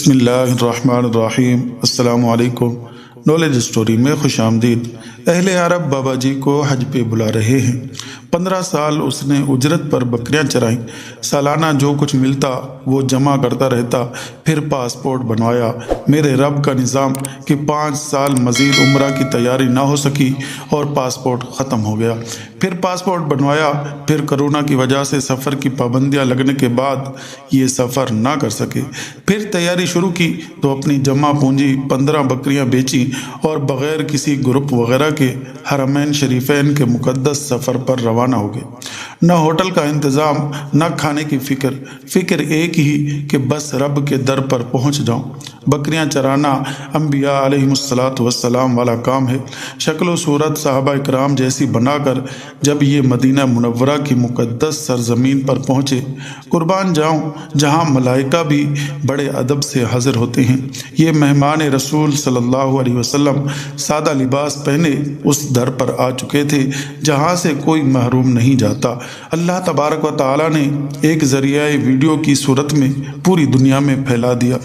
بسم اللہ الرحمن الرحیم۔ السلام علیکم۔ نالج اسٹوری میں خوش آمدید۔ اہل عرب بابا جی کو حج پہ بلا رہے ہیں۔ 15 سال اس نے اجرت پر بکریاں چرائیں، سالانہ جو کچھ ملتا وہ جمع کرتا رہتا، پھر پاسپورٹ بنوایا۔ میرے رب کا نظام کہ 5 سال مزید عمرہ کی تیاری نہ ہو سکی اور پاسپورٹ ختم ہو گیا۔ پھر پاسپورٹ بنوایا، پھر کرونا کی وجہ سے سفر کی پابندیاں لگنے کے بعد یہ سفر نہ کر سکے۔ پھر تیاری شروع کی تو اپنی جمع پونجی 15 بکریاں بیچی اور بغیر کسی گروپ وغیرہ کے حرمین شریفین کے مقدس سفر پر روانہ ہو گئے۔ نہ ہوٹل کا انتظام، نہ کھانے کی فکر ایک ہی کہ بس رب کے در پر پہنچ جاؤں۔ بکریاں چرانا انبیاء علیہم السلام والا کام ہے۔ شکل و صورت صحابہ اکرام جیسی بنا کر جب یہ مدینہ منورہ کی مقدس سرزمین پر پہنچے، قربان جاؤں جہاں ملائکہ بھی بڑے ادب سے حاضر ہوتے ہیں، یہ مہمان رسول صلی اللہ علیہ وسلم سادہ لباس پہنے اس در پر آ چکے تھے جہاں سے کوئی محروم نہیں جاتا۔ اللہ تبارک و تعالیٰ نے ایک ذریعہ ویڈیو کی صورت میں پوری دنیا میں پھیلا دیا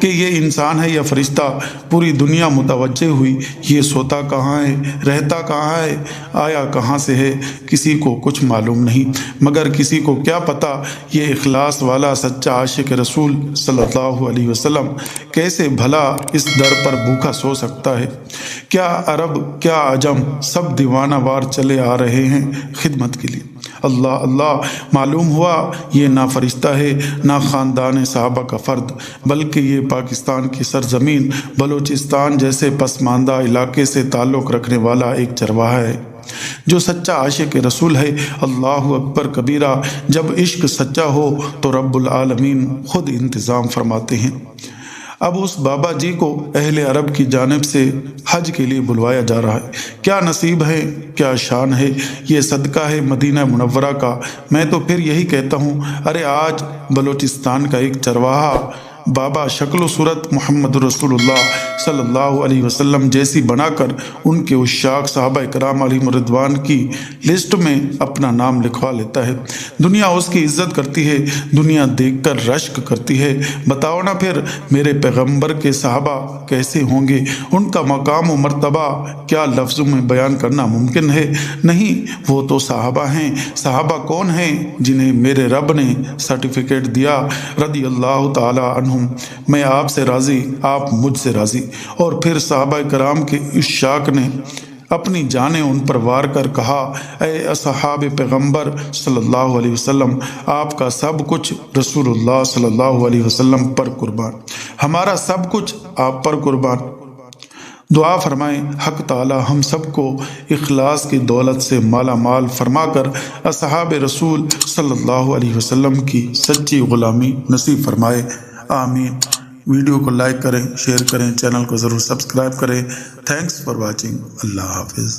کہ یہ انسان ہے یا فرشتہ۔ پوری دنیا متوجہ ہوئی، یہ سوتا کہاں ہے، رہتا کہاں ہے، آیا کہاں سے ہے، کسی کو کچھ معلوم نہیں، مگر کسی کو کیا پتا یہ اخلاص والا سچا عاشق رسول صلی اللہ علیہ وسلم کیسے بھلا اس در پر بھوکا سو سکتا ہے۔ کیا عرب کیا عجم سب دیوانہ وار چلے آ رہے ہیں خدمت کے لیے۔ اللہ اللہ، معلوم ہوا یہ نہ فرشتہ ہے نہ خاندان صحابہ کا فرد، بلکہ یہ پاکستان کی سرزمین بلوچستان جیسے پسماندہ علاقے سے تعلق رکھنے والا ایک چرواہا ہے جو سچا عاشق رسول ہے۔ اللہ اکبر کبیرہ، جب عشق سچا ہو تو رب العالمین خود انتظام فرماتے ہیں۔ اب اس بابا جی کو اہل عرب کی جانب سے حج کے لیے بلوایا جا رہا ہے۔ کیا نصیب ہے، کیا شان ہے، یہ صدقہ ہے مدینہ منورہ کا۔ میں تو پھر یہی کہتا ہوں، ارے آج بلوچستان کا ایک چرواہا بابا شکل و صورت محمد رسول اللہ صلی اللہ علیہ وسلم جیسی بنا کر ان کے عشاق صحابہ اکرام علیہم رضوان کی لسٹ میں اپنا نام لکھوا لیتا ہے۔ دنیا اس کی عزت کرتی ہے، دنیا دیکھ کر رشک کرتی ہے۔ بتاؤ نا پھر میرے پیغمبر کے صحابہ کیسے ہوں گے، ان کا مقام و مرتبہ کیا لفظوں میں بیان کرنا ممکن ہے؟ نہیں، وہ تو صحابہ ہیں۔ صحابہ کون ہیں؟ جنہیں میرے رب نے سرٹیفکیٹ دیا رضی اللہ تعالی عنہم، میں آپ سے راضی، آپ مجھ سے راضی۔ اور پھر صحابہ کرام کے عشاق نے اپنی جانیں ان پر وار کر کہا، اے اصحاب پیغمبر صلی اللہ علیہ وسلم، آپ کا سب کچھ رسول اللہ صلی اللہ علیہ وسلم پر قربان، ہمارا سب کچھ آپ پر قربان۔ دعا فرمائیں حق تعالی ہم سب کو اخلاص کی دولت سے مالا مال فرما کر اصحاب رسول صلی اللہ علیہ وسلم کی سچی غلامی نصیب فرمائے، آمین۔ ویڈیو کو لائک کریں، شیئر کریں، چینل کو ضرور سبسکرائب کریں۔ Thanks for watching. اللہ حافظ۔